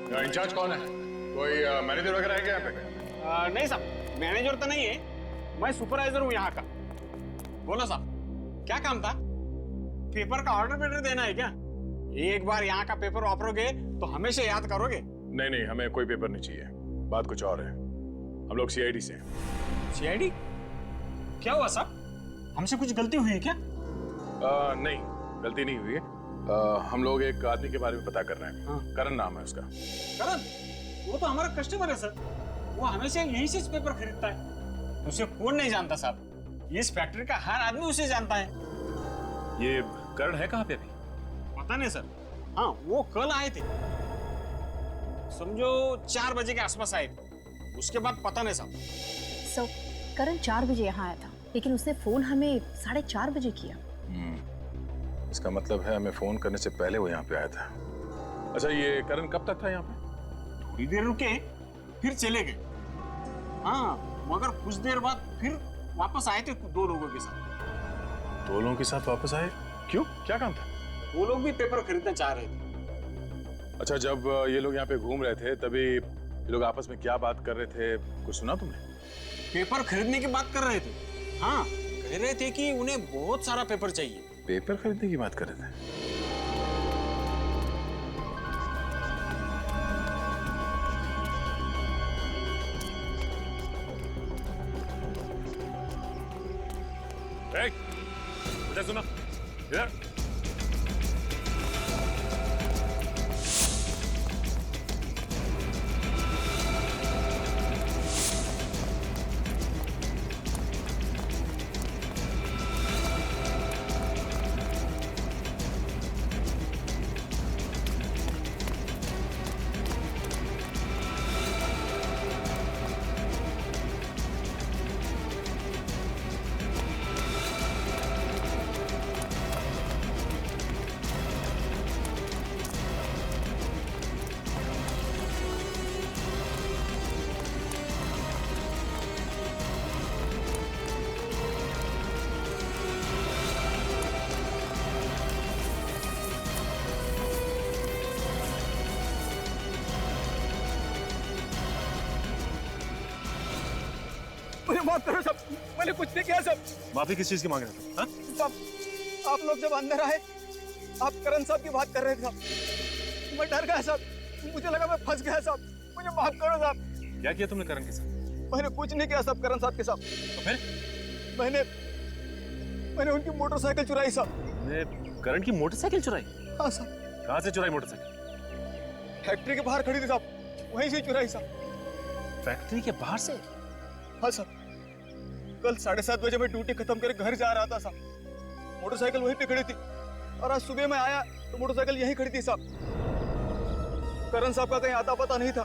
In charge कौन है? कोई मैनेजर वगैरह है क्या यहाँ पे? नहीं साहब, मैनेजर तो नहीं है, मैं सुपरवाइजर हूँ यहाँ का। बोलो साहब, क्या काम था? पेपर का ऑर्डर पेपर देना है क्या? एक बार यहाँ का पेपर वापरोगे तो हमेशा याद करोगे। नहीं नहीं, हमें कोई पेपर नहीं चाहिए। बात कुछ और है। हम लोग सीआईडी से हैं। सीआईडी? क्या हुआ साहब, हमसे कुछ गलती हुई है क्या? नहीं, गलती नहीं हुई है। हम लोग एक आदमी के बारे में पता कर रहे हैं। हाँ। करण नाम है उसका। करण? वो तो हमारा कस्टमर है सर, वो हमेशा यहीं से पेपर खरीदता है। उसे कौन नहीं जानता साहब, इस फैक्ट्री का हर आदमी उसे जानता है। ये करण है कहाँ पे अभी? पता नहीं सर। हाँ, वो कल आए थे, समझो 4 बजे के आसपास आए थे। उसके बाद पता नहीं साहब। सो करण 4 बजे यहाँ आया था, लेकिन उसने फोन हमें 4:30 बजे किया। इसका मतलब है हमें फोन करने से पहले वो यहाँ पे आया था। अच्छा, ये करण कब तक था यहाँ पे? थोड़ी देर रुके, फिर चले गए। हाँ, मगर कुछ देर बाद फिर वापस आए थे 2 लोगों के साथ। 2 लोगों के साथ वापस आए? क्यों, क्या काम था? वो लोग भी पेपर खरीदना चाह रहे थे। अच्छा, जब ये लोग यहाँ पे घूम रहे थे तभी ये लोग आपस में क्या बात कर रहे थे, कुछ सुना तुमने? पेपर खरीदने की बात कर रहे थे। हाँ, कह रहे थे कि उन्हें बहुत सारा पेपर चाहिए। पेपर खरीदने की बात कर रहे थे? इधर सुनो, इधर। मुझे माफ करो सब, मैंने कुछ नहीं किया सब। माफी किस चीज की मांग रहे थे? हाँ? सब आप लोग जब अंदर आए, आप करण साहब की बात कर रहे थे साहब, मैं डर गया साहब, मुझे लगा मैं फंस गया साहब, मुझे माफ करो साहब। क्या किया तुमने करण के साथ? मैंने कुछ नहीं किया साहब करण साहब के साथ। तो फिर? मैंने उनकी मोटरसाइकिल चुराई साहब। करण की मोटरसाइकिल चुराई? हाँ साहब। कहाँ से चुराई मोटरसाइकिल? फैक्ट्री के बाहर खड़ी थी साहब, वहीं से चुराई साहब। फैक्ट्री के बाहर से? हाँ साहब, कल 7:30 बजे मैं ड्यूटी खत्म करके घर जा रहा था साहब, मोटरसाइकिल वहीं पे खड़ी थी, और आज सुबह मैं आया तो मोटरसाइकिल यहीं खड़ी थी साहब। करण साहब का कहीं आता पता नहीं था।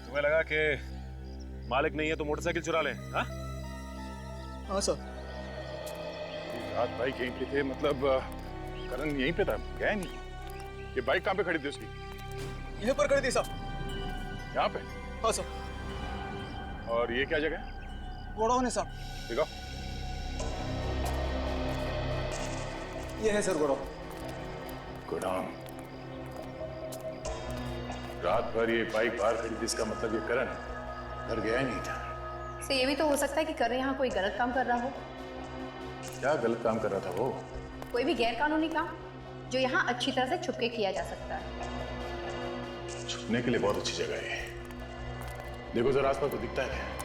तुम्हें लगा कि मालिक नहीं है तो मोटरसाइकिल चुरा ले? हाँ? हाँ सर। रात बाइक यहीं पे थे, मतलब करण यहीं पे था, गया नहीं? ये बाइक कहाँ पे खड़ी थी उसकी? यहीं पर खड़ी थी साहब। यहाँ पे? हाँ सर। और ये क्या जगह है? गोडाउन है साहब। देखो, ये है सर गोडाउन। गोडाउन। रात भर ये बाइक बाहर खड़ी थी, इसका मतलब ये करण घर गया ही नहीं था। से ये भी तो हो सकता है कि करण यहाँ कोई गलत काम कर रहा हो। क्या गलत काम कर रहा था वो? कोई भी गैर कानूनी काम जो यहाँ अच्छी तरह से छुप के किया जा सकता है। छुपने के लिए बहुत अच्छी जगह है। देखो जरा आसपास तो दिखता है।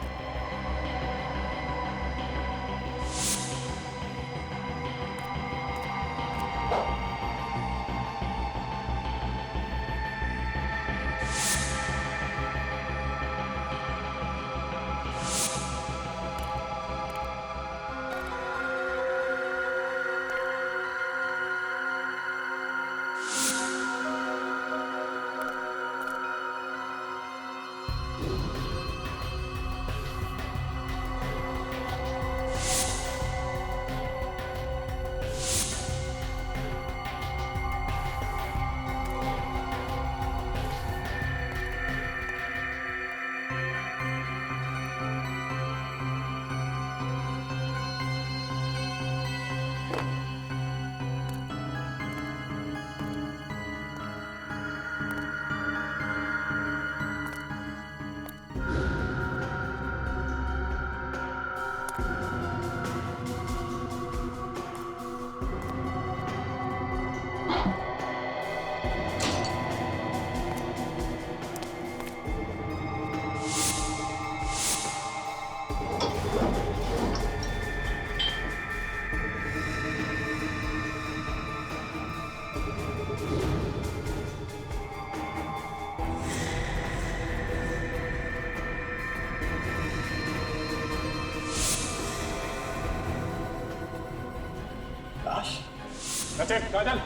That's it, काजल।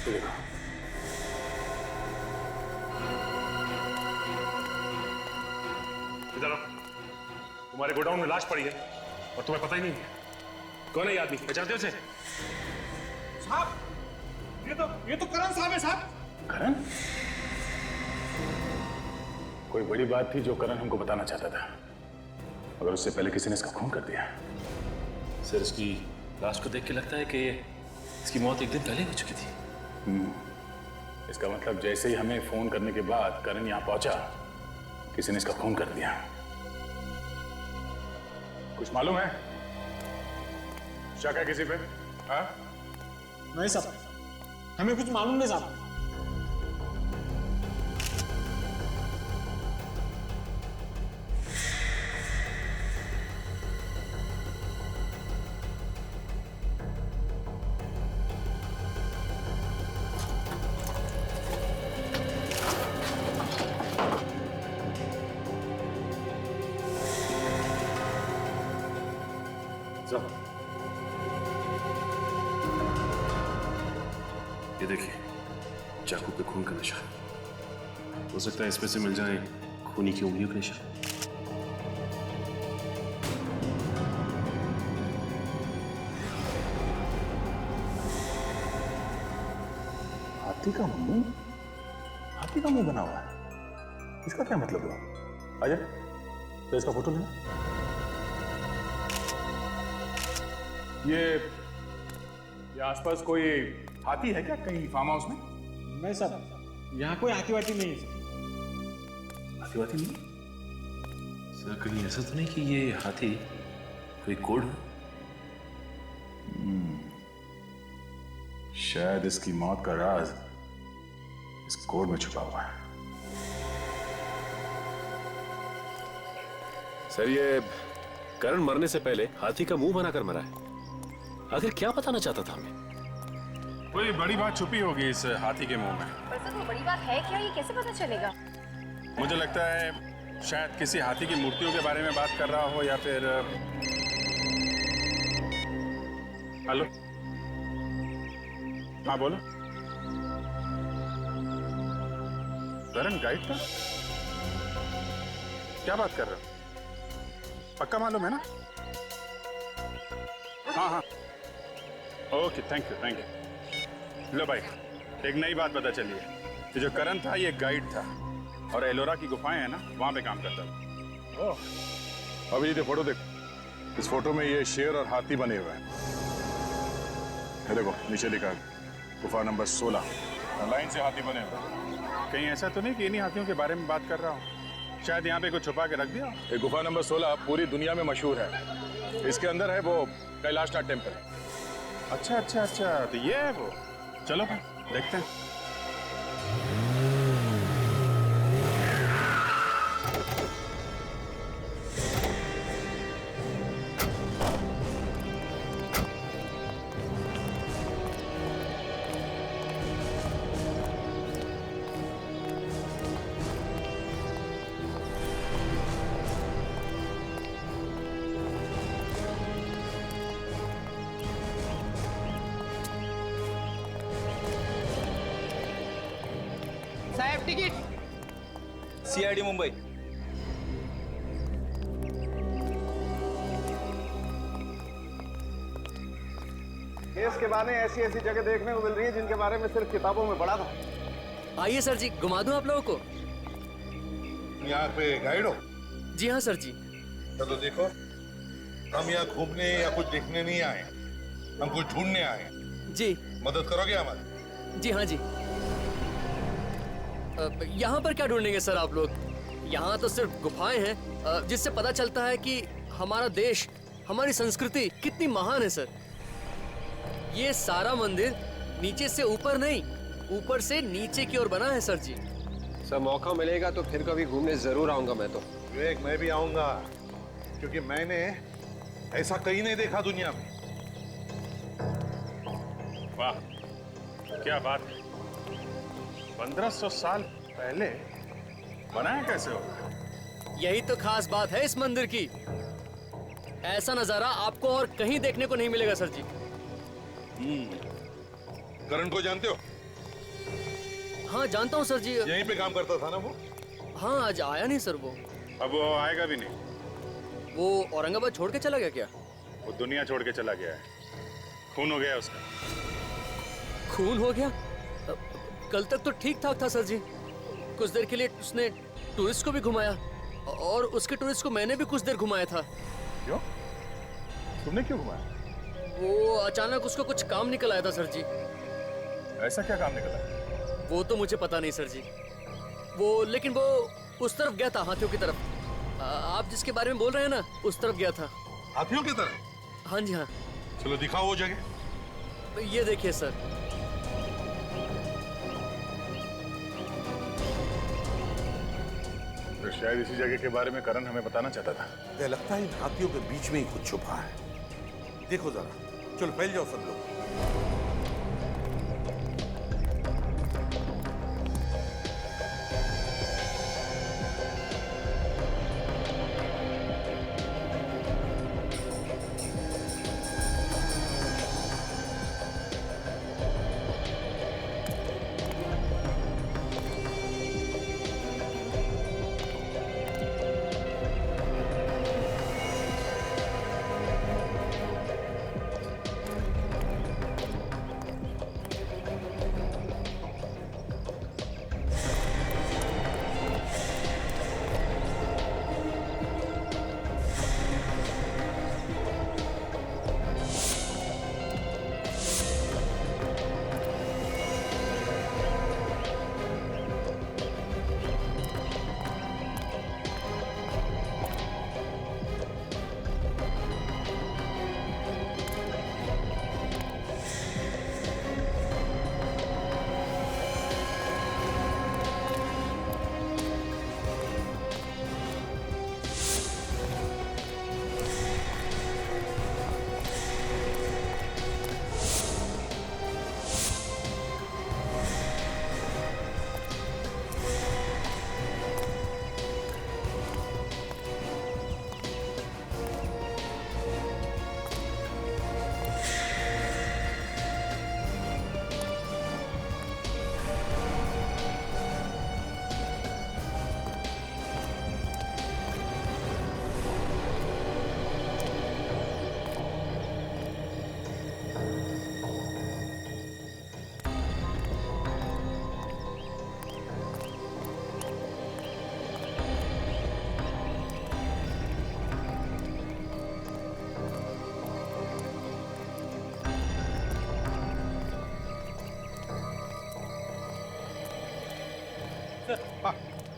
देखो इधर आओ। तुम्हारे गोडाउन में लाश पड़ी है और तुम्हें पता ही नहीं है कौन है ये आदमी, पहचानते हो उसे? साहब ये तो करण साहब है साहब। करण? कोई बड़ी बात थी जो करण हमको बताना चाहता था, मगर उससे पहले किसी ने इसका खून कर दिया। सर इसकी लाश को देख के लगता है कि इसकी मौत एक दिन पहले हो चुकी थी। इसका मतलब जैसे ही हमें फोन करने के बाद करण यहाँ पहुंचा, किसी ने इसका खून कर दिया। कुछ मालूम है? शक है किसी पे? हाँ? नहीं साहब, हमें कुछ मालूम नहीं साहब। ये देखिए, चाकू पे खून का निशान। हो सकता है इसमें से मिल जाए खूनी की उंगलियों के निशान। हाथी का मुंह? हाथी का मुंह बना हुआ है, इसका क्या मतलब हुआ? अजय, तो इसका फोटो लेना। ये आसपास कोई हाथी है क्या कहीं फार्म हाउस में? नहीं साहब, यहाँ कोई हाथी-वाथी नहीं है। हाथी नहीं? सर कहीं ऐसा तो नहीं कि ये हाथी कोई कोड हो? शायद इसकी मौत का राज इस कोड में छुपा हुआ है। सर ये करण मरने से पहले हाथी का मुंह बनाकर मरा है। आखिर क्या बताना चाहता था हमें? कोई बड़ी बात छुपी होगी इस हाथी के मुंह में। पर सर वो बड़ी बात है क्या, ये कैसे पता चलेगा? मुझे लगता है शायद किसी हाथी की मूर्तियों के बारे में बात कर रहा हो, या फिर हेलो, हाँ बोलो। करण गाइड का? क्या बात कर रहे हो? पक्का मालूम है ना? हाँ हाँ, ओके, थैंक यू। लो भाई, एक नई बात पता चली है। ये जो करण था ये गाइड था और एलोरा की गुफाएं है ना, वहां पे काम करता था। ओह, अभी ये फोटो देखो। इस फोटो में ये शेर और हाथी बने हुए हैं। ये देखो नीचे लिखा है गुफा नंबर 16। लाइन से हाथी बने हुए हैं। कहीं ऐसा तो नहीं कि इन्हीं हाथियों के बारे में बात कर रहा हूँ? शायद यहाँ पे कुछ छुपा के रख दिया। ये गुफा नंबर 16 पूरी दुनिया में मशहूर है। इसके अंदर है वो कैलाशनाथ टेम्पल। अच्छा अच्छा अच्छा, तो ये है वो। चलो भाई देखते हैं। साहेब टिकट। CID मुंबई। केस के बारे ऐसी ऐसी जगह देखने को मिल रही है जिनके बारे में सिर्फ किताबों में पढ़ा था। आइए सर जी, घुमा दूं आप लोगों को। यहाँ पे गाइड हो? जी हाँ सर जी। चलो देखो, हम यहाँ घूमने या कुछ देखने नहीं आए, हम कुछ ढूंढने आए। जी मदद करोगे हमारी? जी हाँ जी। यहाँ पर क्या ढूंढेंगे सर आप लोग? यहाँ तो सिर्फ गुफाएं हैं जिससे पता चलता है कि हमारा देश, हमारी संस्कृति कितनी महान है सर। ये सारा मंदिर नीचे से ऊपर नहीं, ऊपर से नीचे की ओर बना है सर जी। सर मौका मिलेगा तो फिर कभी घूमने जरूर आऊंगा मैं तो। विवेक, मैं भी आऊंगा, क्योंकि मैंने ऐसा कहीं नहीं देखा दुनिया में। वाह, क्या बात है। 1500 साल पहले बनाया कैसे होगा? यही तो खास बात है इस मंदिर की। ऐसा नजारा आपको और कहीं देखने को नहीं मिलेगा सर जी। करण को जानते हो? हाँ जानता हूँ सर जी। यहीं पे काम करता था ना वो? हाँ आज आया नहीं सर वो। अब वो आएगा भी नहीं। वो औरंगाबाद छोड़ के चला गया क्या? वो दुनिया छोड़ के चला गया है। खून हो गया उसका। खून हो गया? कल तक तो ठीक ठाक था सर जी। कुछ देर के लिए उसने टूरिस्ट को भी घुमाया और उसके टूरिस्ट को मैंने भी कुछ देर घुमाया था। क्यों? तुमने क्यों घुमाया? वो अचानक उसको कुछ काम निकल आया था सर जी। ऐसा क्या काम निकला? वो तो मुझे पता नहीं सर जी। लेकिन वो उस तरफ गया था, हाथियों की तरफ। आप जिसके बारे में बोल रहे हैं ना, उस तरफ गया था। हाथियों की तरह? हाँ जी हाँ। चलो दिखाओ वो जगह। ये देखिए सर। तो शायद इसी जगह के बारे में करण हमें बताना चाहता था। मुझे लगता है इन हाथियों के बीच में ही कुछ छुपा है। देखो जरा, चलो फैल जाओ सब लोग।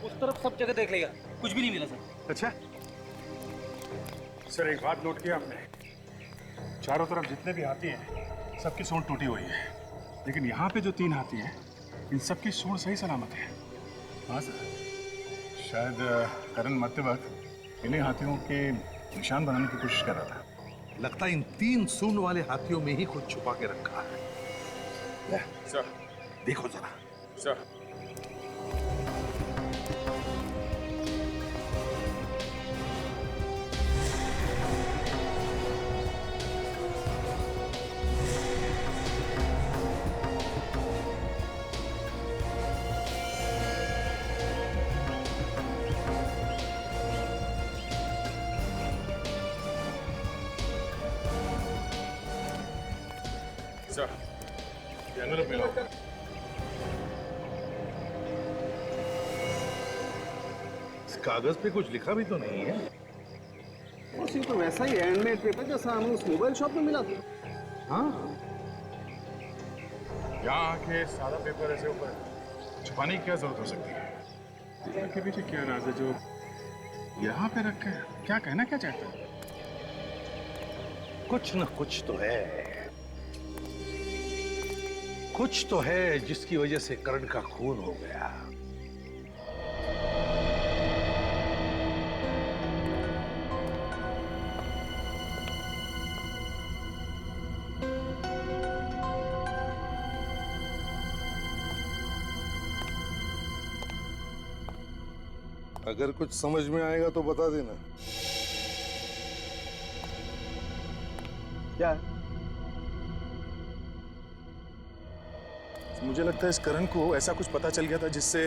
उस तरफ सब जगह देख लेगा, कुछ भी नहीं मिला सर। अच्छा सर, एक बात नोट किया आपने? चारों तरफ जितने भी हाथी हैं सबकी सूंड टूटी हुई है, लेकिन यहाँ पे जो 3 हाथी हैं इन सबकी सूंड सही सलामत है। हाँ सर, शायद करण मरते वक्त इन्हीं हाथियों के निशान बनाने की कोशिश कर रहा था। लगता है इन 3 सूंड वाले हाथियों में ही कुछ छुपा के रखा है। सर देखो जरा। सर एनवेलप मिला। इस कागज पे कुछ लिखा भी तो नहीं है। बस ये तो वैसा ही हैंडमेड पेपर जैसा हमें उस मोबाइल शॉप में मिला था। हाँ, यहाँ आके सारा पेपर ऐसे ऊपर छुपाने की क्या जरूरत हो सकती है? इनके पीछे क्या राज है जो यहाँ पे रखे? क्या कहना क्या चाहता है? कुछ न कुछ तो है, कुछ तो है जिसकी वजह से करण का खून हो गया। अगर कुछ समझ में आएगा तो बता देना। क्या है? मुझे लगता है इस करण को ऐसा कुछ पता चल गया था जिससे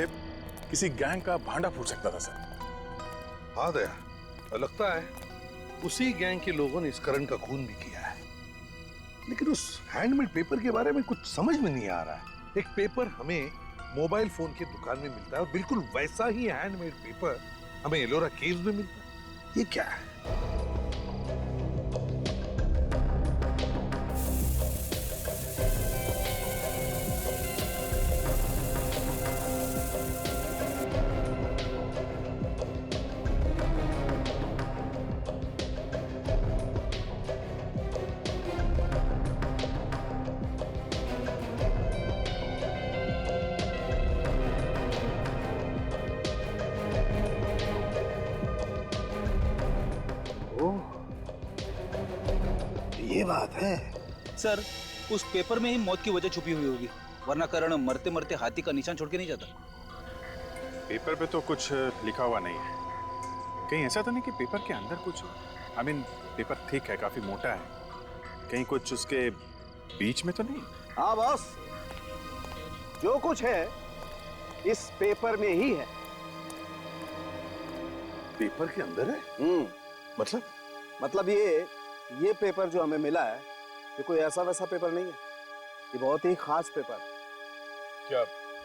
किसी गैंग का भांडा फूट सकता था सर। हाँ दया, लगता है उसी गैंग के लोगों ने इस करण का खून भी किया है। लेकिन उस हैंडमेड पेपर के बारे में कुछ समझ में नहीं आ रहा है। एक पेपर हमें मोबाइल फोन की दुकान में मिलता है और बिल्कुल वैसा ही हैंडमेड पेपर हमें एलोरा केव्स में मिलता है। ये क्या है? ये बात है। सर उस पेपर में ही मौत की वजह छुपी हुई होगी, वरना करण मरते मरते हाथी का निशान छोड़ के नहीं जाता। पेपर पे तो कुछ लिखा हुआ नहीं है। कहीं ऐसा तो नहीं कि पेपर के अंदर कुछ, आई मीन पेपर थिक है, काफी मोटा है, कहीं कुछ उसके बीच में तो नहीं? हाँ बॉस, जो कुछ है इस पेपर में ही है। पेपर के अंदर है? मतलब ये पेपर जो हमें मिला है ये कोई ऐसा वैसा पेपर नहीं है। ये बहुत ही खास पेपर है। क्या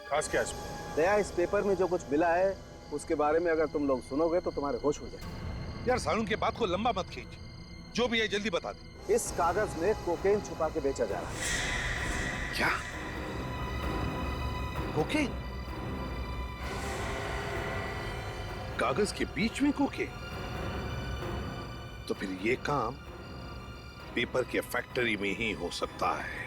खास क्या इसमें? दया, इस पेपर में जो कुछ मिला है उसके बारे में अगर तुम लोग सुनोगे तो तुम्हारे होश हो जाए। यार सालून के बात को लंबा मत खींच, जो भी है जल्दी बता दे। इस कागज में कोकेन छुपा के बेचा जा रहा है। क्या? कोकेन? कागज के बीच में कोकेन? तो फिर ये काम पेपर के फैक्ट्री में ही हो सकता है।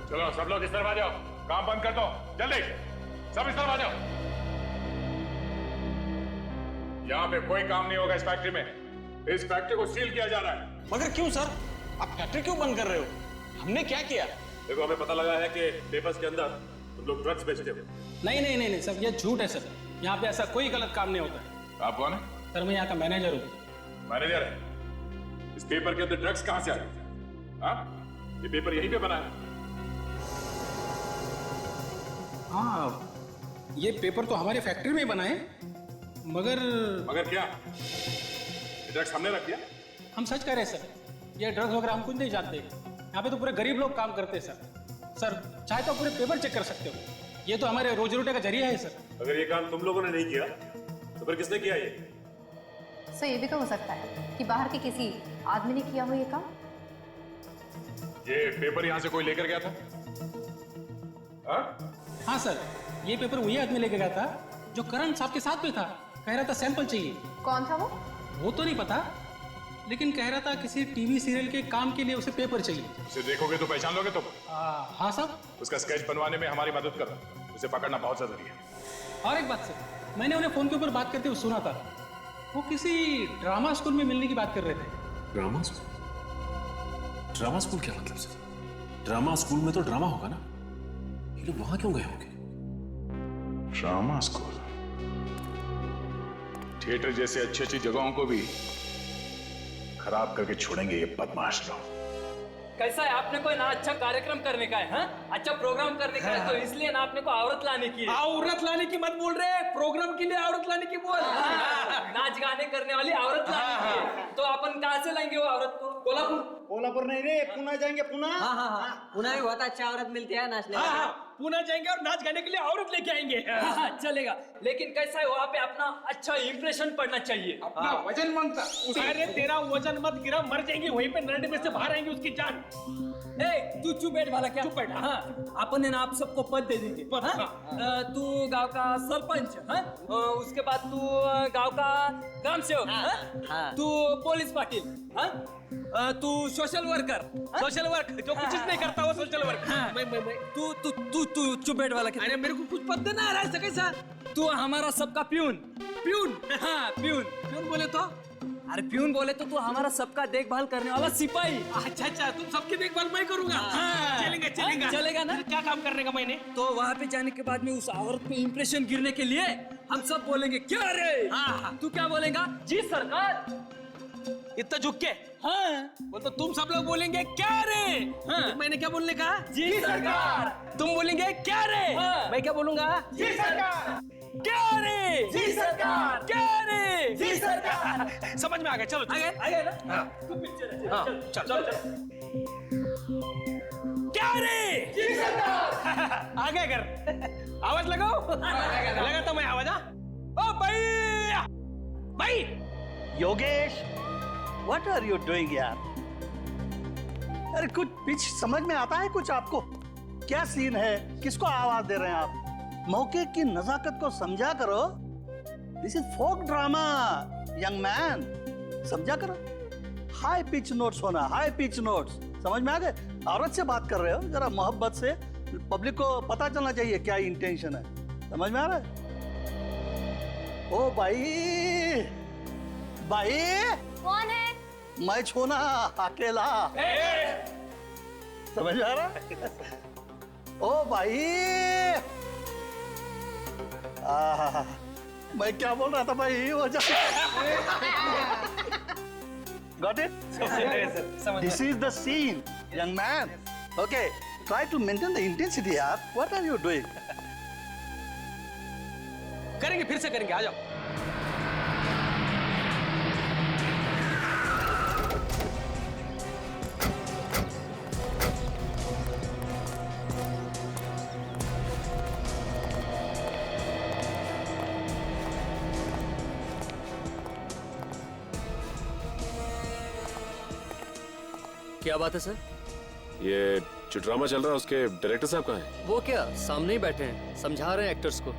चलो सब लोग इस तरफ आ जाओ, काम बंद कर दो जल्दी, सब इस तरफ आ जाओ। यहाँ पे कोई काम नहीं होगा इस फैक्ट्री में। इस फैक्ट्री को सील किया जा रहा है। मगर क्यों सर? आप फैक्ट्री क्यों बंद कर रहे हो? हमने क्या किया? देखो हमें पता लगा है कि पेपर्स के अंदर तुम लोग ड्रग्स बेचते हो। नहीं सर, ये झूठ है सर। यहाँ पे ऐसा कोई गलत काम नहीं होता है। आप कौन है? सर मैं यहाँ का मैनेजर हूँ। मैनेजर है? इस पेपर के अंदर ड्रग्स कहाँ से आ गए? हाँ, ये पेपर यहीं पे बना है। हाँ, ये पेपर तो हमारे फैक्ट्री में ही बना है, मगर क्या? ये ड्रग्स हमने रख दिया? हम सच कह रहे हैं सर। ये ड्रग्स वगैरह हम कुछ नहीं जानते। यहाँ पे तो पूरे गरीब लोग काम करते हैं सर। चाहे तो पूरे पेपर चेक कर सकते हो। ये तो हमारे रोजी रोटी का जरिया है सर। अगर ये काम तुम लोगों ने नहीं किया तो फिर किसने किया ये? सो ये भी तो हो सकता है कि बाहर के किसी आदमी ने किया हो ये काम। ये पेपर यहाँ से कोई लेकर गया था? हाँ? हाँ सर, ये पेपर वही आदमी लेके गया था जो करण साहब के साथ में था। कह रहा था सैंपल चाहिए। कौन था वो तो नहीं पता, लेकिन कह रहा था किसी टीवी सीरियल के काम के लिए उसे पेपर चाहिए। उसे देखोगे तो पहचान लोगे तुम? हाँ साहब। उसका स्केच बनवाने में हमारी मदद करना, उसे पकड़ना बहुत जरूरी है। और एक बात सर, मैंने उन्हें फोन के ऊपर बात करते हुए सुना था। वो किसी ड्रामा स्कूल में मिलने की बात कर रहे थे। Drama school? ड्रामा स्कूल क्या मतलब सर? ड्रामा स्कूल में तो ड्रामा होगा ना, ये लोग वहां क्यों गए होंगे? Drama school? थिएटर जैसे अच्छी अच्छी जगहों को भी खराब करके छोड़ेंगे ये बदमाश लोग। कैसा है, आपने कोई ना अच्छा कार्यक्रम करने का है, हाँ? अच्छा प्रोग्राम करने का है, तो इसलिए ना आपने को औरत लाने की है। औरत लाने की मत बोल रहे, प्रोग्राम के लिए औरत लाने की बोल। नाच गाने करने वाली औरत लाने की है। तो अपन कहाँ से लाएंगे वो औरत को? कोल्हापुर नहीं रे, पुणे जाएंगे। पुणे? हाँ पुणे में बहुत अच्छा औरत मिलती है नाचने। पुणे जाएंगे और नाच गाने के लिए औरत लेके आएंगे। चलेगा, लेकिन कैसा है वहाँ पे अपना अच्छा इंप्रेशन पड़ना चाहिए। अपना वजन मांगता। अरे तेरा वजन मत गिरा, मर जाएंगे वहीं पे, नरडे में से बाहर आएंगे उसकी जान। तू चुप बैठ वाला क्या? चुप बैठ। हाँ, अपन ने ना आप सबको पद दे देंगे। तू गांव का सरपंच, हाँ? उसके बाद तू गांव का ग्राम सेवक, हाँ? तू पुलिस पाटिल, हाँ? तू सोशल वर्कर, सोशल वर्क जो कुछ नहीं करता वो सोशल वर्क। तू तू तू तू चुप बैठ वाला क्या? अरे मेरे को कुछ पद देना आ रहा है कैसा? तू हमारा सबका प्यून। प्यून? हाँ प्यून। प्यून बोले तो? अरे प्यून बोले तो तू हमारा सबका देखभाल करने वाला सिपाही। अच्छा, तुम सबकी देखभाल मैं करूंगा। चलेगा चलेगा ना? क्या काम करने का मैंने? तो वहाँ पे जाने के बाद में उस औरत पे इंप्रेशन गिरने के लिए हम सब बोलेंगे क्या रे। हाँ। तू क्या बोलेगा? जी सरकार। इतना झुक के हाँ बोल तो तुम सब लोग बोलेंगे क्या रे हाँ मैंने क्या बोलने कहा जी सरकार। तुम बोलेंगे क्या रे हाँ। मैं क्या बोलूंगा जी सरकार। क्या रे जी सरकार। क्या रे जी सरकार। समझ में आ गया चलो आगे आगे ना। हाँ। तू पिक्चर है। हाँ, चल चल, चल चल। क्या रे जी सरकार। आ गया कर आवाज लगाओ लगाता मैं आवाज हाँ ओ भाई भाई Yogesh what are you doing यार? अरे कुछ पिच समझ में आता है कुछ आपको? क्या सीन है? किसको आवाज दे रहे हैं आप? मौके की नजाकत को समझा करो। This is folk drama young man, समझा करो। हाई पिच नोट्स होना, हाई पिच नोट्स, समझ में आ गए? औरत से बात कर रहे हो, जरा मोहब्बत से, पब्लिक को पता चलना चाहिए क्या इंटेंशन है। समझ में आ रहा है? ओ भाई भाई कौन है? मैं छोना अकेला, समझ में आ रहा है? ओ भाई मैं क्या बोल रहा था भाई? वो Got it? This is the scene, young man. Okay, try to maintain the intensity, yaar. What are you doing? करेंगे फिर से करेंगे आ जाओ क्या बात है सर? ये जो ड्रामा चल रहा है उसके डायरेक्टर साहब कहाँ हैं? वो क्या सामने ही बैठे हैं, समझा रहे हैं एक्टर्स को।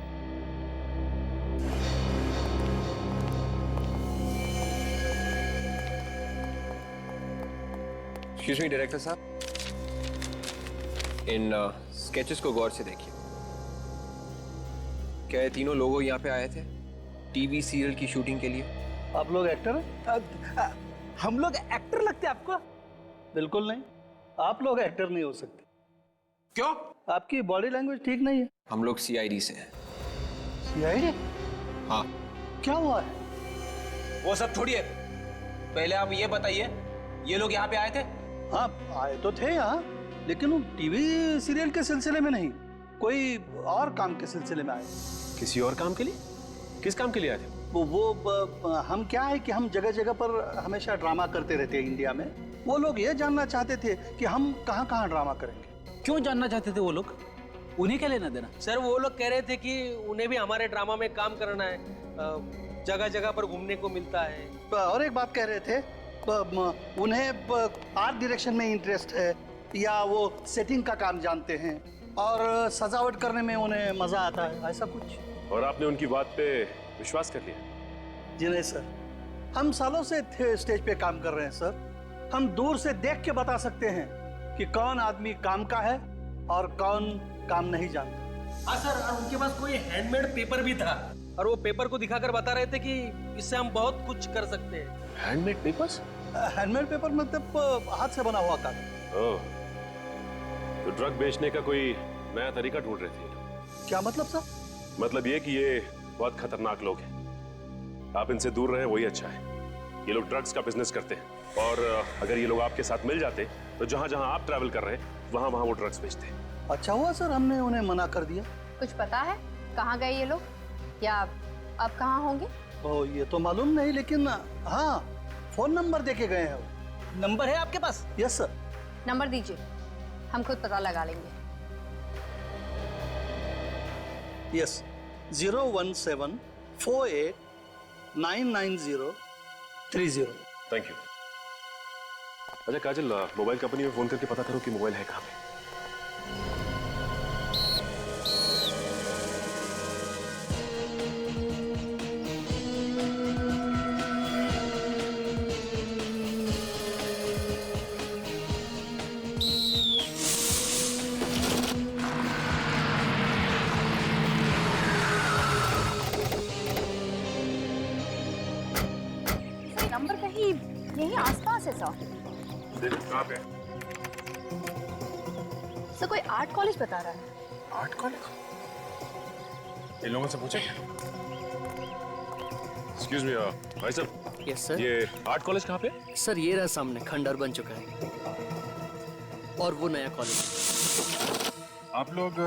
एक्सक्यूज मी डायरेक्टर साहब, इन स्केचेस को गौर से देखिए। क्या ये तीनों लोग यहाँ पे आए थे टीवी सीरियल की शूटिंग के लिए? आप लोग एक्टर हैं? हम लोग एक्टर लगते हैं आपको? बिल्कुल नहीं, आप लोग एक्टर नहीं हो सकते। क्यों? आपकी बॉडी लैंग्वेज ठीक नहीं है। हम लोग सीआईडी से हैं। सीआईडी? हाँ। क्या हुआ है? वो सब छोड़िए, पहले आप ये बताइए ये लोग यहाँ पे आए थे? हाँ आए तो थे यहाँ, लेकिन वो टीवी सीरियल के सिलसिले में नहीं, कोई और काम के सिलसिले में आए। किसी और काम के लिए? किस काम के लिए आए थे? हम क्या है कि हम जगह जगह पर हमेशा ड्रामा करते रहते हैं इंडिया में। वो लोग ये जानना चाहते थे कि हम कहाँ कहाँ ड्रामा करेंगे। क्यों जानना चाहते थे वो लोग? उन्हें क्या लेना देना? सर वो लोग कह रहे थे कि उन्हें भी हमारे ड्रामा में काम करना है, जगह जगह पर घूमने को मिलता है। और एक बात कह रहे थे, उन्हें आर्ट डायरेक्शन में इंटरेस्ट है, या वो सेटिंग का काम जानते हैं और सजावट करने में उन्हें मजा आता है, ऐसा कुछ। और आपने उनकी बात पे विश्वास कर लिया? जी नहीं सर, हम सालों से स्टेज पे काम कर रहे हैं सर। हम दूर से देख के बता सकते हैं कि कौन आदमी काम का है और कौन काम नहीं जानता। हाँ सर, और उनके पास कोई हैंडमेड पेपर भी था और वो पेपर को दिखाकर बता रहे थे कि इससे हम बहुत कुछ कर सकते हैं। Handmade papers? हैंडमेड पेपर मतलब हाथ से बना हुआ कागज। ओह, तो ड्रग बेचने का कोई नया तरीका ढूंढ रहे थे? क्या मतलब सर? मतलब ये कि ये बहुत खतरनाक लोग हैं, आप इनसे दूर रहें वही अच्छा है। ये लोग ड्रग्स का बिजनेस करते हैं और अगर ये लोग आपके साथ मिल जाते तो जहां जहां आप ट्रैवल कर रहे हैं वहां वहां वो ड्रग्स बेचते हैं। अच्छा हुआ सर हमने उन्हें मना कर दिया। कुछ पता है कहाँ गए ये लोग, या अब कहाँ होंगे? ओ ये तो मालूम नहीं, लेकिन हाँ फोन नंबर देके गए हैं वो। नंबर है आपके पास? Yes sir. नंबर दीजिए, हम खुद पता लगा लेंगे। यस, 01748999030। Thank you. अच्छा काजल, मोबाइल कंपनी में फोन करके पता करो कि मोबाइल है कहाँ पे। नंबर कहीं यहीं आसपास है सर। कहाँ पे? सर कोई आर्ट कॉलेज बता रहा है। Art college? इन लोगों से पूछे क्या? एक्सक्यूज मी भाई साहब, यस सर। ये आर्ट कॉलेज कहाँ पे? सर ये रहा सामने, खंडहर बन चुका है और वो नया कॉलेज। आप लोग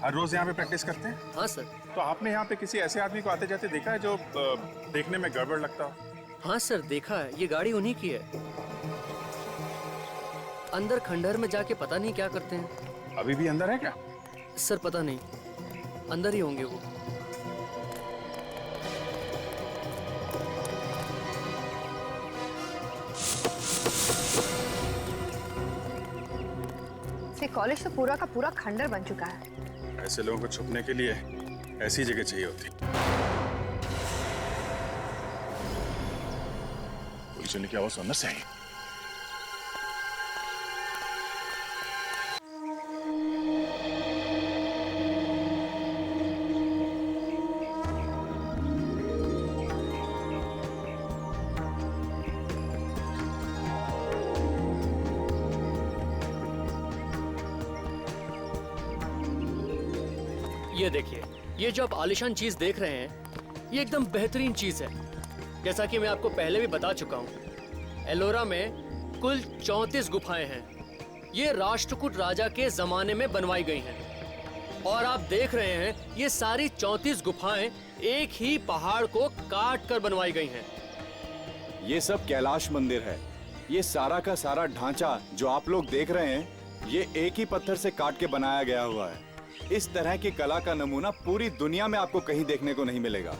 हर रोज यहाँ पे प्रैक्टिस करते हैं? हाँ सर। तो आपने यहाँ पे किसी ऐसे आदमी को आते जाते देखा है जो देखने में गड़बड़ लगता हो? हाँ सर देखा है, ये गाड़ी उन्हीं की है। अंदर खंडहर में जाके पता नहीं क्या करते हैं। अभी भी अंदर है क्या? सर पता नहीं, अंदर ही होंगे वो। कॉलेज तो पूरा का पूरा खंडर बन चुका है। ऐसे लोगों को छुपने के लिए ऐसी जगह चाहिए होती। गोली चलने की आवाज अंदर से आई। ये देखिए, ये जो आप आलिशान चीज देख रहे हैं, ये एकदम बेहतरीन चीज है। जैसा कि मैं आपको पहले भी बता चुका हूँ, एलोरा में कुल 34 गुफाएं हैं। ये राष्ट्रकूट राजा के जमाने में बनवाई गई हैं। और आप देख रहे हैं, ये सारी 34 गुफाएं एक ही पहाड़ को काट कर बनवाई गई हैं। ये सब कैलाश मंदिर है। ये सारा का सारा ढांचा जो आप लोग देख रहे हैं, ये एक ही पत्थर से काट के बनाया गया हुआ है। इस तरह की कला का नमूना पूरी दुनिया में आपको कहीं देखने को नहीं मिलेगा।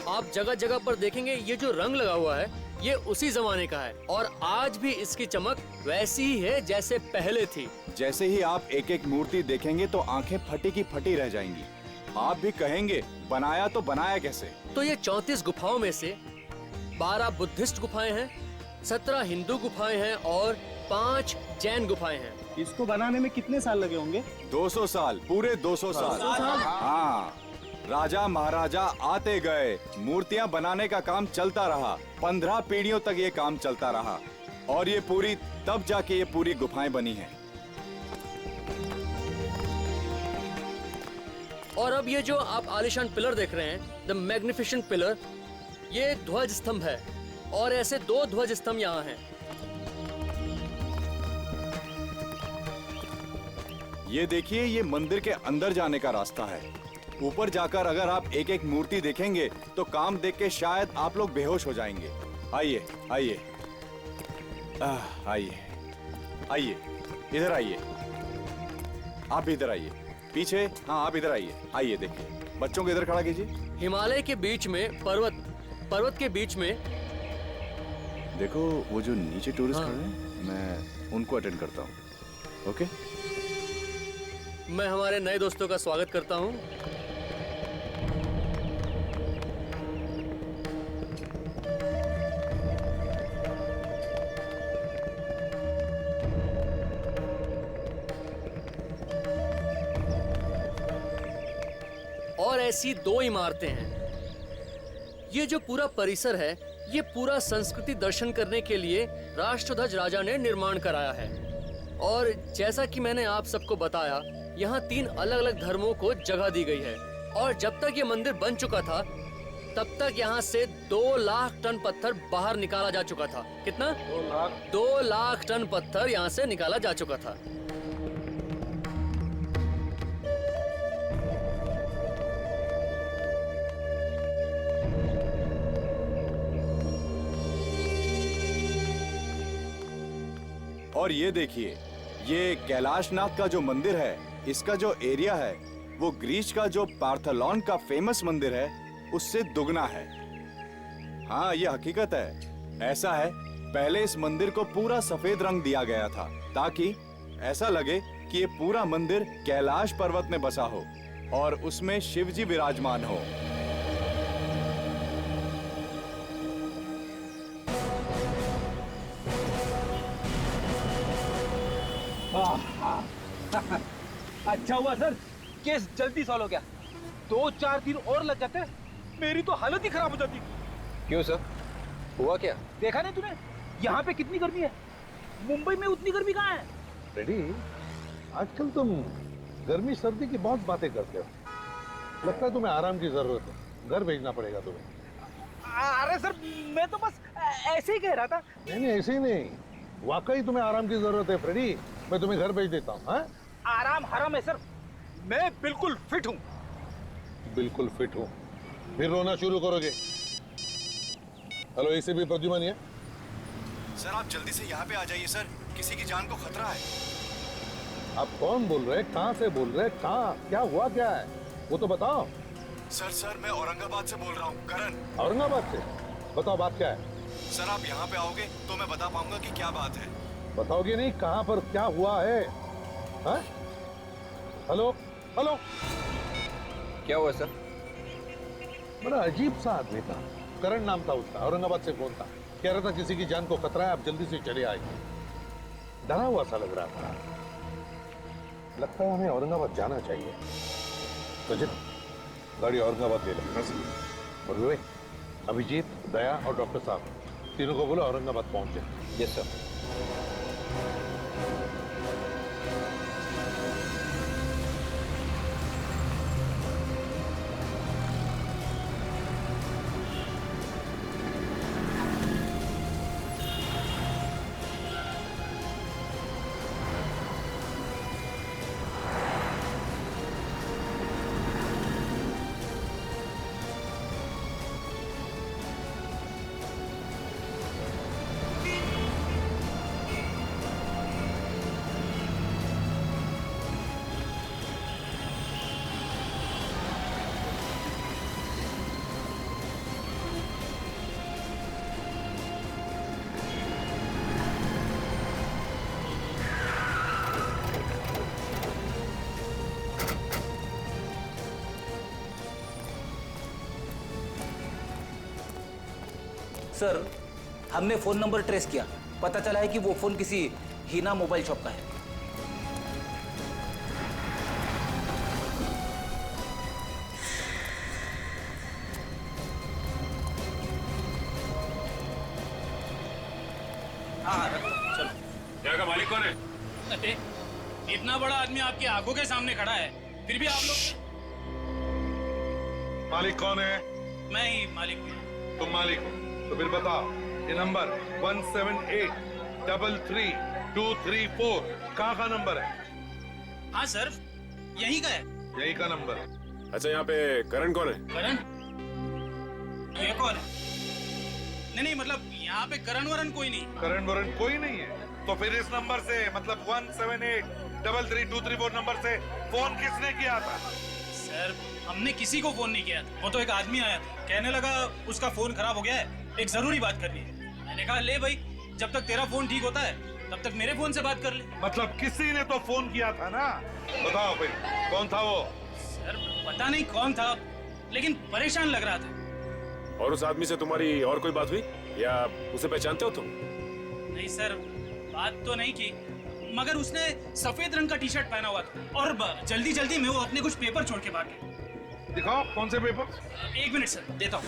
आप जगह जगह पर देखेंगे, ये जो रंग लगा हुआ है, ये उसी जमाने का है और आज भी इसकी चमक वैसी ही है जैसे पहले थी। जैसे ही आप एक एक मूर्ति देखेंगे तो आंखें फटी की फटी रह जाएंगी। आप भी कहेंगे बनाया तो बनाया कैसे। तो ये 34 गुफाओं में से 12 बुद्धिस्ट गुफाएं हैं, 17 हिंदू गुफाएं हैं और 5 जैन गुफाएं हैं। इसको बनाने में कितने साल लगे होंगे? 200 साल, पूरे 200 साल। हाँ, राजा महाराजा आते गए, मूर्तियां बनाने का काम चलता रहा। 15 पीढ़ियों तक ये काम चलता रहा और ये पूरी तब जाके ये पूरी गुफाएं बनी हैं। और अब ये जो आप आलिशान पिलर देख रहे हैं, द मैग्निफिसेंट पिलर, ये ध्वज स्तंभ है और ऐसे 2 ध्वज स्तंभ यहाँ हैं। ये देखिए, ये मंदिर के अंदर जाने का रास्ता है। ऊपर जाकर अगर आप एक एक मूर्ति देखेंगे तो काम देख के शायद आप लोग बेहोश हो जाएंगे। आइए आइए आइए आइए, इधर आइए। आप भी इधर आइए, पीछे। हाँ, आप इधर आइए। आइए देखिए, बच्चों को इधर खड़ा कीजिए। हिमालय के बीच में पर्वत के बीच में देखो, वो जो नीचे टूरिस्ट खड़े हैं, मैं उनको अटेंड करता हूँ। ओके, मैं हमारे नए दोस्तों का स्वागत करता हूँ। और ऐसी 2 इमारतें हैं। ये जो पूरा परिसर है, ये पूरा संस्कृति दर्शन करने के लिए राष्ट्रध्वज राजा ने निर्माण कराया है। और जैसा कि मैंने आप सबको बताया, यहाँ 3 अलग अलग धर्मों को जगह दी गई है। और जब तक ये मंदिर बन चुका था, तब तक यहाँ से 2 लाख टन पत्थर बाहर निकाला जा चुका था। कितना? 2 लाख टन पत्थर यहाँ से निकाला जा चुका था। और ये देखिए, ये कैलाशनाथ का जो मंदिर है, इसका जो एरिया है, वो ग्रीस का जो पार्थेनॉन का फेमस मंदिर है, उससे दुगना है। हाँ, ये हकीकत है। ऐसा है, पहले इस मंदिर को पूरा सफेद रंग दिया गया था ताकि ऐसा लगे कि ये पूरा मंदिर कैलाश पर्वत में बसा हो और उसमें शिव जी विराजमान हो। अच्छा हुआ सर, केस जल्दी सॉल्व हो गया। 2-4 दिन और लग जाते, मेरी तो हालत ही खराब हो जाती। क्यों सर, हुआ क्या? देखा नहीं तूने, यहाँ पे कितनी गर्मी है? मुंबई में उतनी गर्मी कहाँ है? रेडी, आजकल तुम गर्मी सर्दी की बहुत बातें करते हो। लगता है तुम्हें आराम की जरूरत है। घर भेजना पड़ेगा तुम्हें। अरे सर मैं तो बस ऐसे ही कह रहा था। नहीं ऐसे ही नहीं, वाकई तुम्हें आराम की जरूरत है फ्रेडी। मैं तुम्हें घर भेज देता हूँ। हाँ, आराम हराम है सर, मैं बिल्कुल फिट हूँ। बिल्कुल फिट हूँ, फिर रोना शुरू करोगे। हेलो, एसीपी प्रद्युमन है? सर आप जल्दी से यहाँ पे आ जाइए सर, किसी की जान को खतरा है। आप कौन बोल रहे हैं, कहाँ से बोल रहे हैं, कहाँ, क्या हुआ, क्या है वो तो बताओ। सर मैं औरंगाबाद से बोल रहा हूँ, करण। औरंगाबाद से? बताओ बात क्या है। सर आप यहाँ पे आओगे तो मैं बता पाऊंगा कि क्या बात है। बताओगे नहीं, कहाँ पर क्या हुआ है? हाँ? हेलो हेलो, क्या हुआ सर? बड़ा अजीब सा आदमी था, करण नाम था उसका, औरंगाबाद से फोन था, कह रहा था किसी की जान को खतरा है, आप जल्दी से चले आइए। डरा हुआ सा लग रहा था। लगता है हमें औरंगाबाद जाना चाहिए। सचिन, गाड़ी औरंगाबाद ले लो। और विवेक, अभिजीत, दया और डॉक्टर साहब तीनों को बोलो औरंगाबाद पहुंचे। Yes sir. सर हमने फोन नंबर ट्रेस किया, पता चला है कि वो फोन किसी हीना मोबाइल शॉप का है। हाँ चलो। यहाँ का मालिक कौन है? अरे इतना बड़ा आदमी आपकी आंखों के सामने खड़ा है, फिर भी आप लोग। मालिक कौन है? मैं ही मालिक हूँ। तुम मालिक हो तो फिर बताओ, ये नंबर 17833234 कहाँ का नंबर है? हाँ सर, यही का है। यही का नंबर। अच्छा, यहाँ पे करण कौन है? करण? ये कौन है? नहीं मतलब यहाँ पे करण वरण कोई नहीं। करण वरण कोई नहीं है? तो फिर इस नंबर से मतलब 17833234 नंबर से फोन किसने किया था? सर हमने किसी को फोन नहीं किया था, वो तो एक आदमी आया था, कहने लगा उसका फोन खराब हो गया है, एक जरूरी बात करनी है। मैंने कहा ले भाई, जब तक तेरा फोन ठीक होता है तब तक मेरे फोन से बात कर ले। मतलब किसी ने तो फोन किया था ना? बताओ फिर कौन था वो? सर पता नहीं कौन था, लेकिन परेशान लग रहा था। और उस आदमी से तुम्हारी और कोई बात हुई या उसे पहचानते हो तुम? नहीं सर, बात तो नहीं की, मगर उसने सफेद रंग का टी शर्ट पहना हुआ था और जल्दी जल्दी में वो अपने कुछ पेपर छोड़ के भाग गया। दिखाओ कौन से पेपर? एक मिनट सर, देता हूँ।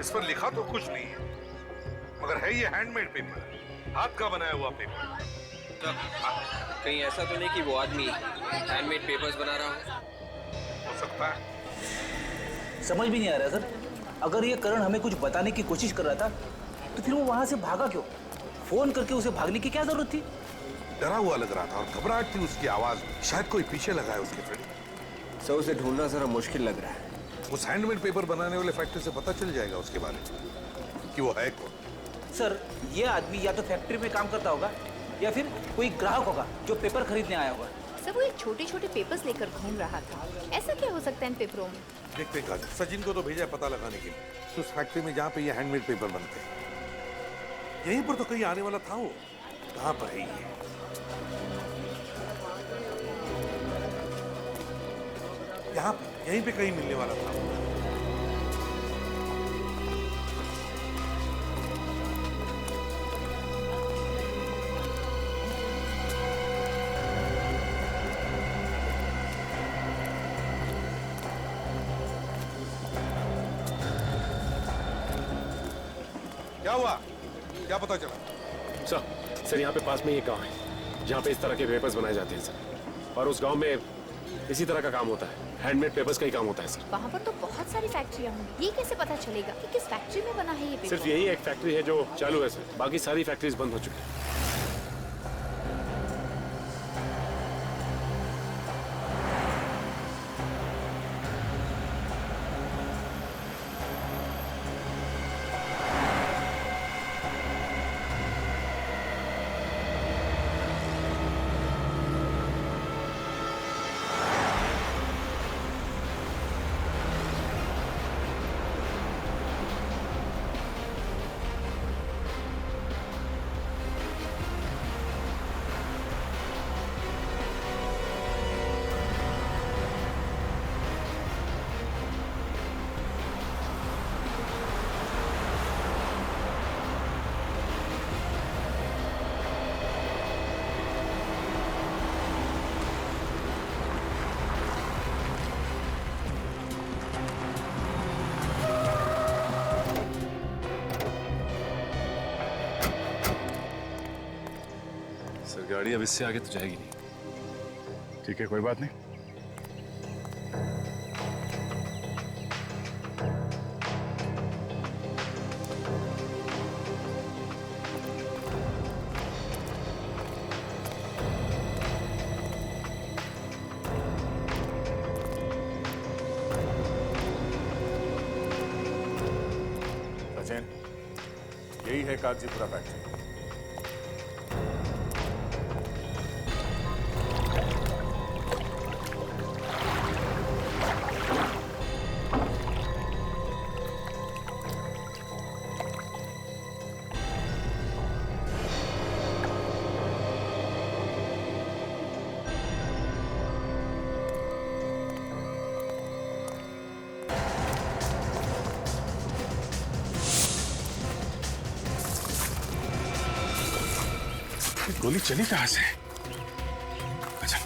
इस पर लिखा तो कुछ नहीं है, मगर है ये हैंडमेड पेपर, हाथ का बनाया हुआ पेपर। कहीं ऐसा तो नहीं कि वो आदमी हैंडमेड पेपर्स बना रहा हो सकता है। समझ भी नहीं आ रहा सर, अगर ये करण हमें कुछ बताने की कोशिश कर रहा था तो फिर वो वहां से भागा क्यों? फोन करके उसे भागने की क्या जरूरत थी? डरा हुआ लग रहा था और घबराहट थी उसकी आवाज में, शायद कोई पीछे लगा है उसके। फ्रेंड सर उसे ढूंढना जरा मुश्किल लग रहा है। उस हैंडमेड पेपर बनाने वाले फैक्ट्री से पता चल जाएगा उसके बारे में कि वो है कौन। सर ये आदमी या तो फैक्ट्री में काम करता होगा या फिर कोई ग्राहक होगा जो पेपर खरीदने आया होगा। सर वो एक छोटे छोटे पेपर्स लेकर घूम रहा था, ऐसा क्या हो सकता है इन पेपरों में? देखते हैं काजल, सचिन को तो भेजा पता लगाने के लिए उस फैक्ट्री में जहाँ पे ये हैंडमेड पेपर बनते हैं। यहीं पर तो कहीं आने वाला था वो, कहाँ पर है ये? यहाँ पे, यहीं पे कहीं मिलने वाला था। क्या हुआ? क्या पता चला? सर यहाँ पे पास में ही एक गांव है जहाँ पे इस तरह के पेपर्स बनाए जाते हैं सर, और उस गांव में इसी तरह का काम होता है, हैंडमेड पेपर्स का ही काम होता है सर। वहाँ पर तो बहुत सारी फैक्ट्रियाँ होंगी, ये कैसे पता चलेगा कि किस फैक्ट्री में बना है ये पेपर? सिर्फ यही एक फैक्ट्री है जो चालू है सर, बाकी सारी फैक्ट्रीज बंद हो चुकी हैं। सर गाड़ी अब इससे आगे तो जाएगी नहीं। ठीक है, कोई बात नहीं। सचिन, यही है कागजीपुरा फैक्ट्री। गोली चली कहां से? अच्छा,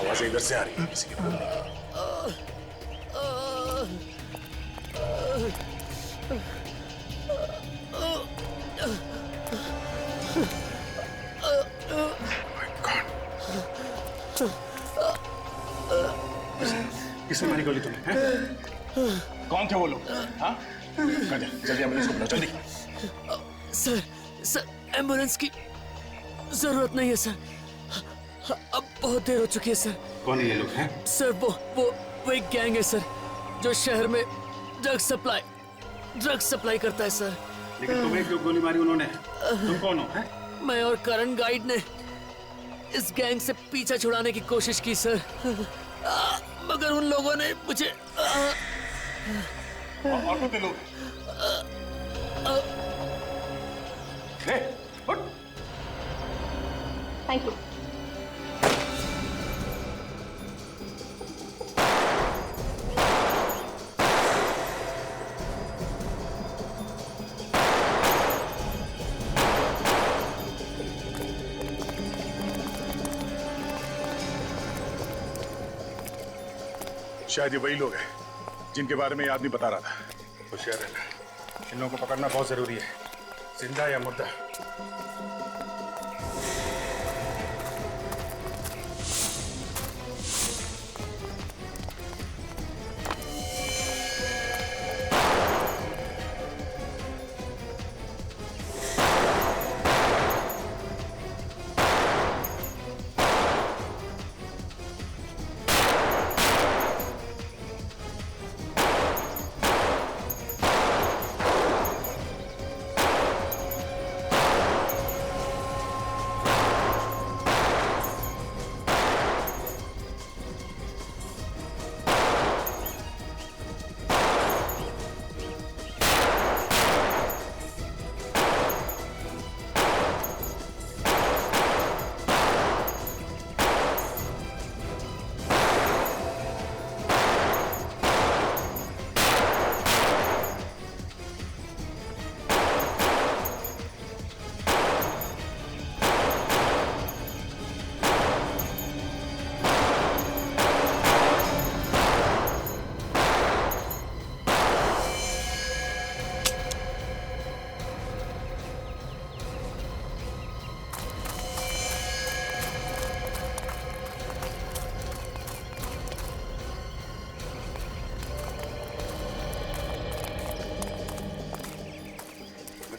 आवाज इधर से आ रही है किसी के बोलने की। किसने मारी गोली तुम्हें? कौन थे वो लोग? हाँ? जल्दी एम्बुलेंस को बुलाओ, जल्दी। सर एम्बुलेंस की जरूरत नहीं है सर, अब बहुत देर हो चुकी है सर। कौन है ये लोग हैं? सर वो एक गैंग है सर, जो शहर में ड्रग सप्लाई करता है सर। लेकिन तुम्हें क्यों गोली मारी उन्होंने? तुम कौन हो? है? मैं और करण गाइड ने इस गैंग से पीछा छुड़ाने की कोशिश की सर, मगर उन लोगों ने मुझे और कितने लोग? Thank you. शायद ये वही लोग हैं जिनके बारे में ये आदमी बता रहा था। होशियार रहना, इन लोगों को पकड़ना बहुत जरूरी है, जिंदा या मुर्दा।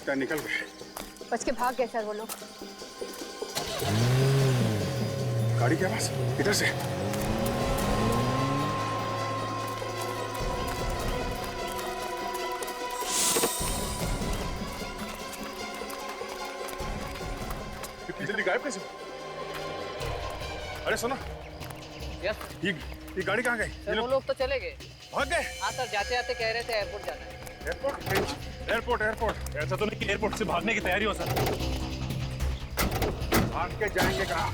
लगता है निकल गए। बच के भाग गए सर वो लोग। गाड़ी की आवाज इधर से। इतनी जल्दी गायब कैसे? अरे सुनो, ये गाड़ी कहाँ गई? सर वो लोग तो चले गए। भाग गए? हाँ सर, जाते जाते कह रहे थे एयरपोर्ट जाना है। एयरपोर्ट? एयरपोर्ट एयरपोर्ट ऐसा तो नहीं कि एयरपोर्ट से भागने की तैयारी हो सर। भाग के जाएंगे कहाँ?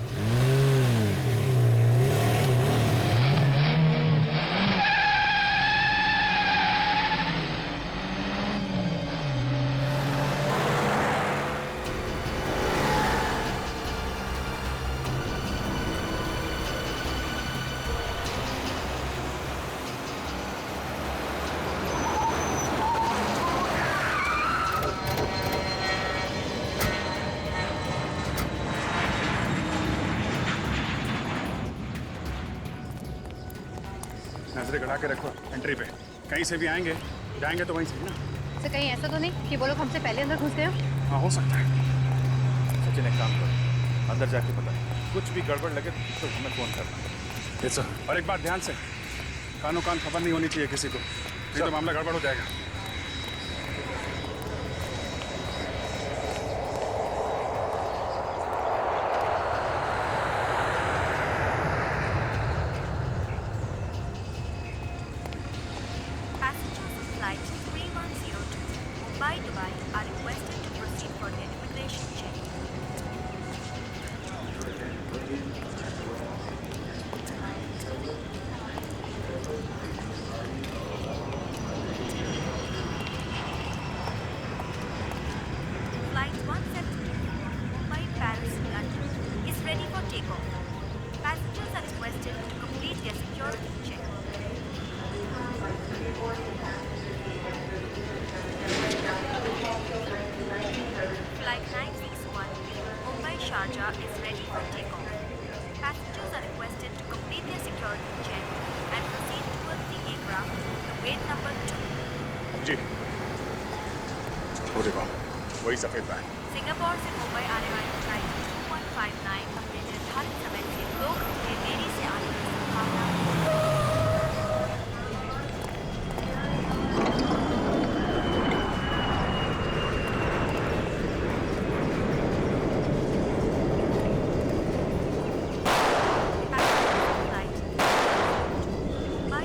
नजरें गड़ा के रखो एंट्री पे। कहीं से भी आएंगे जाएंगे तो वहीं से ना। सर कहीं ऐसा तो नहीं कि वो लोग हमसे पहले अंदर घुस गए हो? हाँ हो सकता है। सचिन एक काम करो, अंदर जाके पता कुछ भी गड़बड़ लगे तो हमें फोन करना। Yes sir. और एक बात ध्यान से, कानों कान खबर नहीं होनी चाहिए किसी को, नहीं तो मामला गड़बड़ हो जाएगा। वही सफेद बैग। सिंगापुर से मुंबई आने वाली फ्लाइट 2159 अपने निर्धारित समय से 2 घंटे देरी से आने की संभावना है।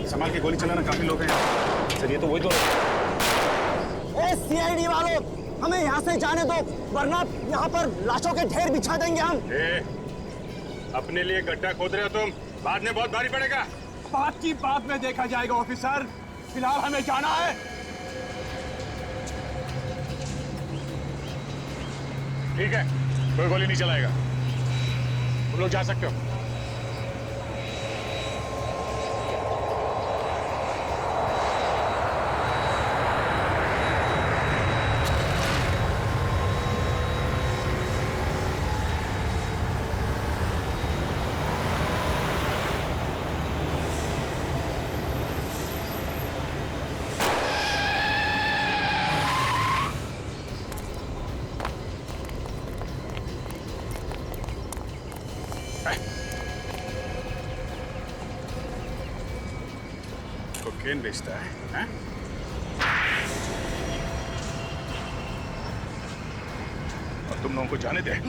संभाल के गोली चलाना, काफी लोग हैं। सर ये तो वही तो। सीआईडी वालों, हमें यहाँ से जाने दो वरना यहाँ पर लाशों के ढेर बिछा देंगे हम। अपने लिए गड्ढा खोद रहे हो तुम, बाद में बहुत भारी पड़ेगा। बात की बात में देखा जाएगा ऑफिसर, फिलहाल हमें जाना है। ठीक है, कोई गोली नहीं चलाएगा, तुम लोग जा सकते हो। कोकेन बेचता है, हैं? और तुम लोगों को जाने दे।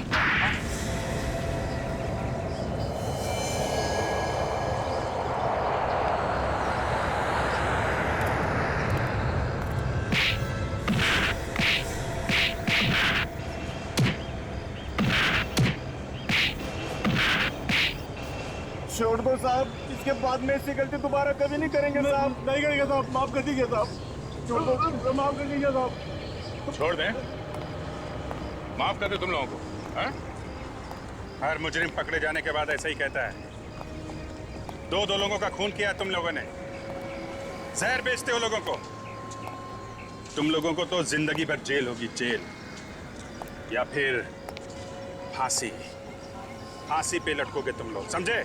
छोड़ दो साहब, इसके बाद में ऐसी गलती दोबारा कभी नहीं करेंगे साहब। नहीं करेंगे साहब, माफ कर दीजिए साहब। छोड़ दो, माफ कर दीजिए साहब। छोड़ दें? माफ कर दे तुम लोगों को, हैं? हर मुजरिम पकड़े जाने के बाद ऐसा ही कहता है। दो लोगों का खून किया तुम लोगों ने, जहर बेचते हो लोगों को। तुम लोगों को तो जिंदगी भर जेल होगी, जेल या फिर फांसी। फांसी पे लटकोगे तुम लोग, समझे?